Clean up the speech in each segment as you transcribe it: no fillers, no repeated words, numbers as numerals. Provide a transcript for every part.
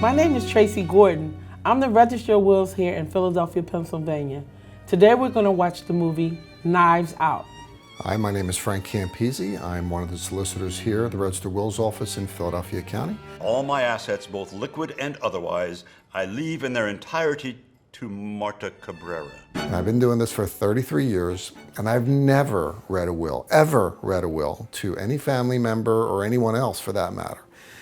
My name is Tracey Gordon. I'm the Registrar of Wills here in Philadelphia, Pennsylvania. Today we're going to watch the movie Knives Out. Hi, my name is Frank Campese. I'm one of the solicitors here at the Register of Wills office in Philadelphia County. All my assets, both liquid and otherwise, I leave in their entirety to Marta Cabrera. I've been doing this for 33 years, and I've never read a will, ever read a will, to any family member or anyone else for that matter.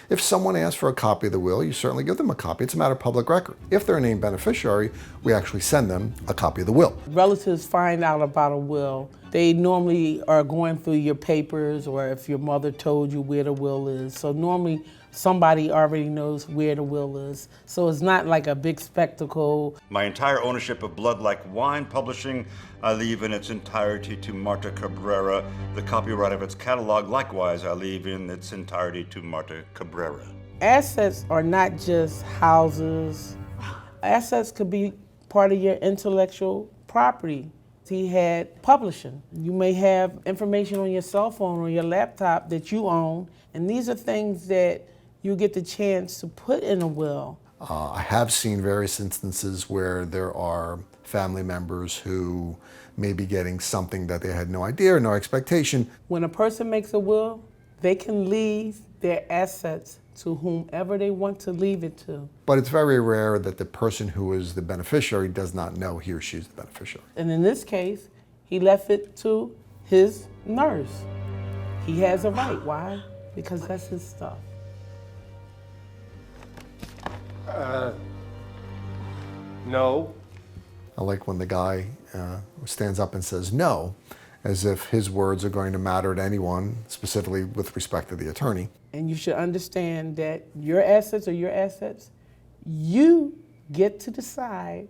If someone asks for a copy of the will, you certainly give them a copy. It's a matter of public record. If they're a named beneficiary, we actually send them a copy of the will. Relatives find out about a will. They normally are going through your papers, or if your mother told you where the will is. So normally somebody already knows where the will is. So it's not like a big spectacle. My entire ownership of Blood Like Wine Publishing, I leave in its entirety to Marta Cabrera. The copyright of its catalog, likewise, I leave in its entirety to Marta Cabrera. Assets are not just houses. Assets could be part of your intellectual property. He had publishing. You may have information on your cell phone or your laptop that you own, and these are things that you get the chance to put in a will. I have seen various instances where there are family members who may be getting something that they had no idea or no expectation. When a person makes a will, they can leave their assets to whomever they want to leave it to. But it's very rare that the person who is the beneficiary does not know he or she is the beneficiary. And in this case, he left it to his nurse. He has a right. Why? Because that's his stuff. No. I like when the guy stands up and says no, as if his words are going to matter to anyone, specifically with respect to the attorney. And you should understand that your assets are your assets. You get to decide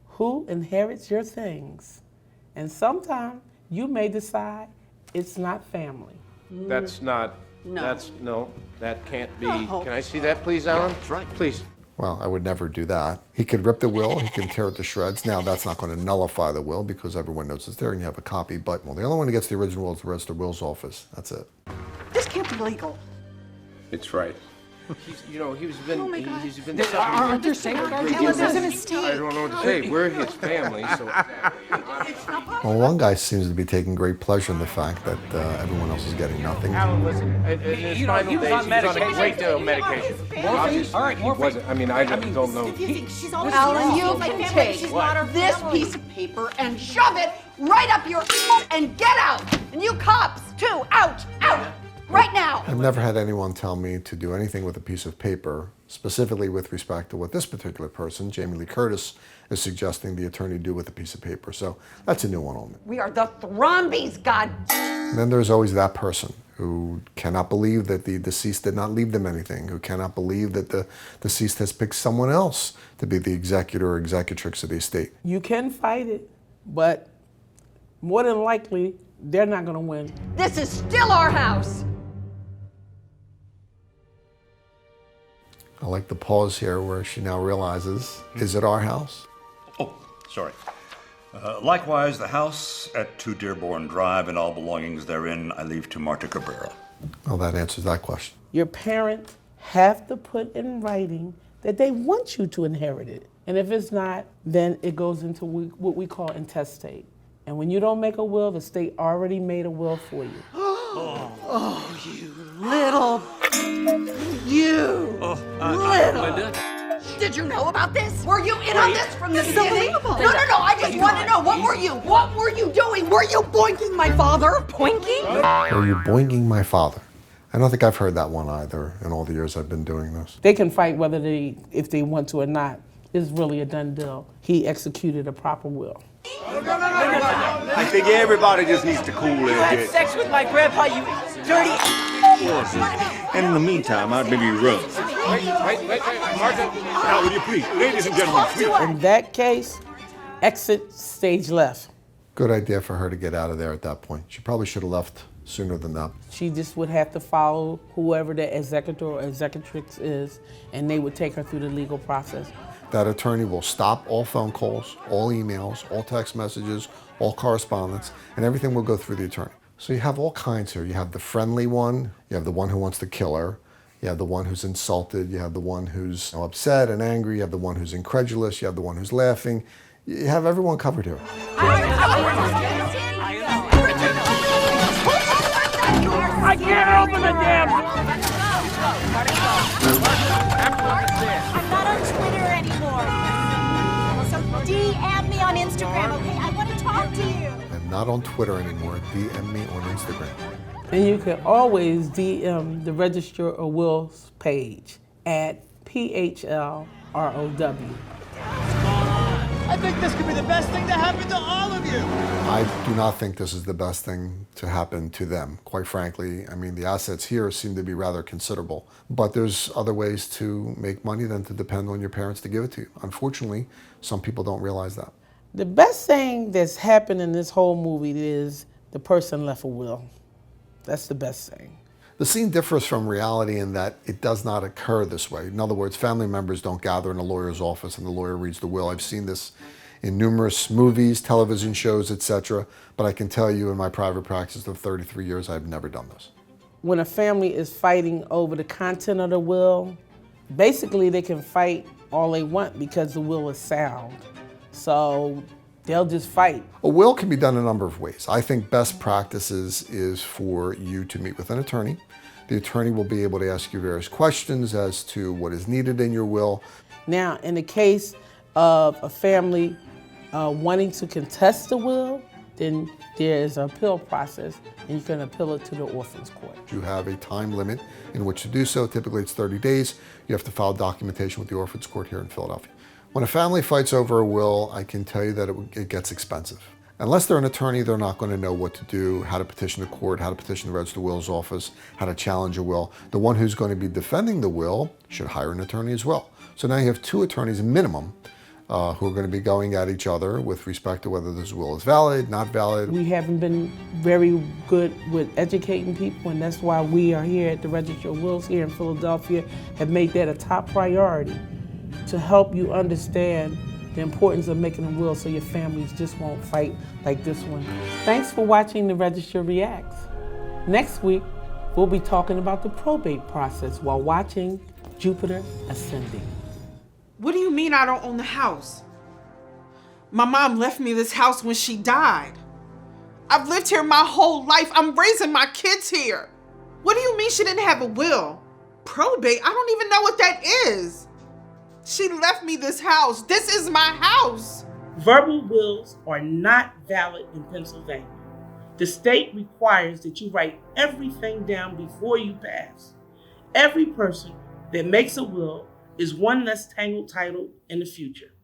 who inherits your things. And sometimes you may decide it's not family. That's not, No. that can't be. No. Can I see that, please, Alan? That's right. Please. Well, I would never do that. He could rip the will, he can tear it to shreds. Now, that's not going to nullify the will because everyone knows it's there and you have a copy, but well, the only one who gets the original will is the Register of Wills office. That's it. This can't be legal. It's right. He's been. Oh my God. He's been. Aren't there safeguards? Tell us there's a mistake. I don't know what to say. We're his family, so. Well, one guy seems to be taking great pleasure in the fact that everyone else is getting nothing. Alan, listen. In his final days, he was on a great deal of medication. Morphine? All right, morphine. I just don't know. Alan, you can take this piece of paper and shove it right up your and get out. And you cops, too, out, right now. I've never had anyone tell me to do anything with a piece of paper, specifically with respect to what this particular person, Jamie Lee Curtis, is suggesting the attorney do with a piece of paper. So that's a new one on me. We are the Thrombies, God. And then there's always that person who cannot believe that the deceased did not leave them anything, who cannot believe that the deceased has picked someone else to be the executor or executrix of the estate. You can fight it, but more than likely, they're not going to win. This is still our house. I like the pause here where she now realizes, is it our house? Oh, sorry. Likewise, the house at 2 Dearborn Drive and all belongings therein, I leave to Marta Cabrera. Well, that answers that question. Your parents have to put in writing that they want you to inherit it. And if it's not, then it goes into what we call intestate. And when you don't make a will, the state already made a will for you. Oh, you little. Little. Did you know about this? Were you in on this from the beginning? No. I just want to know. What were you? What were you doing? Were you boinking my father? Boinking? Or you're boinking my father. I don't think I've heard that one either in all the years I've been doing this. They can fight if they want to or not. It's really a done deal. He executed a proper will. I think everybody just needs to cool their You had jets. sex with my grandpa, you dirty. And in the meantime, I'd maybe rub. Wait, Marta. Now, will you please, ladies and gentlemen, please. In that case, exit stage left. Good idea for her to get out of there at that point. She probably should have left sooner than that. She just would have to follow whoever the executor or executrix is, and they would take her through the legal process. That attorney will stop all phone calls, all emails, all text messages, all correspondence, and everything will go through the attorney. So you have all kinds here. You have the friendly one, you have the one who wants to kill her, You have the one who's insulted, you have the one who's upset and angry, you have the one who's incredulous, you have the one who's laughing. You have everyone covered here. I can't open the damn. I'm not on Twitter anymore. So DM me on Instagram, okay? I want to talk to you. I'm not on Twitter anymore. DM me on Instagram. And you can always DM the Register of Wills page at PHLROW. I think this could be the best thing to happen to all of you. I do not think this is the best thing to happen to them, quite frankly. I mean, the assets here seem to be rather considerable, but there's other ways to make money than to depend on your parents to give it to you. Unfortunately, some people don't realize that. The best thing that's happened in this whole movie is the person left a will. That's the best thing. The scene differs from reality in that it does not occur this way. In other words, family members don't gather in a lawyer's office and the lawyer reads the will. I've seen this in numerous movies, television shows, etc. But I can tell you in my private practice of 33 years, I've never done this. When a family is fighting over the content of the will, basically they can fight all they want because the will is sound. So they'll just fight. A will can be done a number of ways. I think best practices is for you to meet with an attorney. The attorney will be able to ask you various questions as to what is needed in your will. Now, in the case of a family wanting to contest the will, then there is an appeal process, and you can appeal it to the orphans court. You have a time limit in which to do so. Typically it's 30 days. You have to file documentation with the orphans court here in Philadelphia. When a family fights over a will, I can tell you that it gets expensive. Unless they're an attorney, they're not going to know what to do, how to petition the court, how to petition the Register of Wills office, how to challenge a will. The one who's going to be defending the will should hire an attorney as well. So now you have 2 attorneys minimum who are going to be going at each other with respect to whether this will is valid, not valid. We haven't been very good with educating people, and that's why we are here at the Register of Wills here in Philadelphia, have made that a top priority to help you understand the importance of making a will so your families just won't fight like this one. Thanks for watching The Register Reacts. Next week, we'll be talking about the probate process while watching Jupiter Ascending. What do you mean I don't own the house? My mom left me this house when she died. I've lived here my whole life. I'm raising my kids here. What do you mean she didn't have a will? Probate? I don't even know what that is. She left me this house. This is my house. Verbal wills are not valid in Pennsylvania. The state requires that you write everything down before you pass. Every person that makes a will is one less tangled title in the future.